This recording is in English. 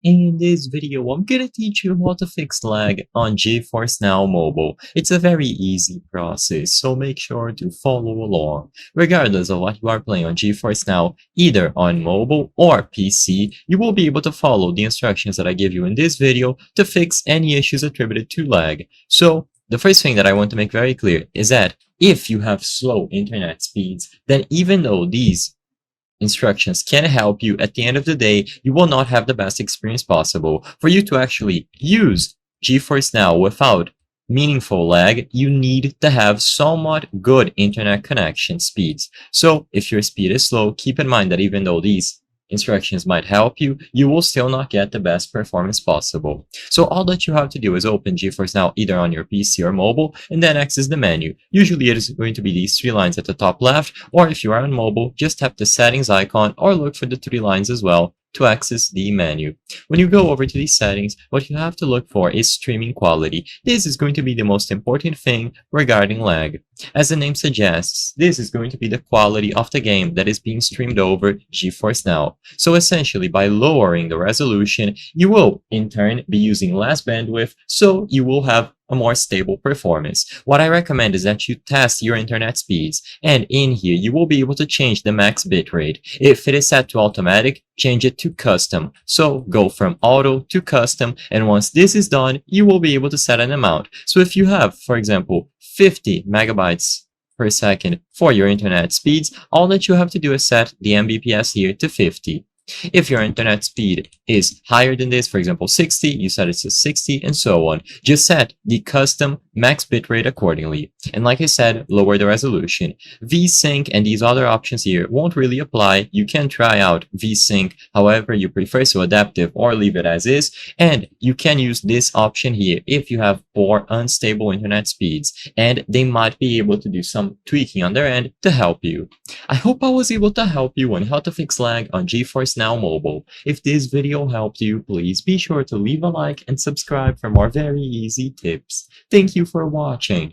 In this video, I'm gonna teach you how to fix lag on Geforce Now Mobile. It's a very easy process, so make sure to follow along. Regardless of what you are playing on Geforce Now, either on mobile or PC, you will be able to follow the instructions that I give you in this video to fix any issues attributed to lag. So, the first thing that I want to make very clear is that if you have slow internet speeds, then even though these instructions can help you, at the end of the day, you will not have the best experience possible. For you to actually use GeForce Now without meaningful lag, you need to have somewhat good internet connection speeds. So if your speed is slow, keep in mind that even though these instructions might help you, you will still not get the best performance possible. So all that you have to do is open GeForce Now either on your PC or mobile, and then access the menu. Usually it is going to be these three lines at the top left, or if you are on mobile, just tap the settings icon or look for the three lines as well to access the menu. When you go over to these settings, what you have to look for is streaming quality. This is going to be the most important thing regarding lag. As the name suggests, this is going to be the quality of the game that is being streamed over GeForce Now. So essentially, by lowering the resolution, you will in turn be using less bandwidth, so you will have a more stable performance. What I recommend is that you test your internet speeds, and in here you will be able to change the max bitrate. If it is set to automatic, change it to custom. So go from auto to custom, and once this is done, you will be able to set an amount. So if you have, for example, 50 megabytes per second for your internet speeds, all that you have to do is set the Mbps here to 50. If your internet speed is higher than this, for example 60, you set it to 60 and so on. Just set the custom max bitrate accordingly. And like I said, lower the resolution. VSync and these other options here won't really apply. You can try out VSync however you prefer, so adaptive or leave it as is. And you can use this option here if you have poor unstable internet speeds, and they might be able to do some tweaking on their end to help you. I hope I was able to help you on how to fix lag on GeForce Now Mobile. If this video helped you, please be sure to leave a like and subscribe for more very easy tips. Thank you for watching.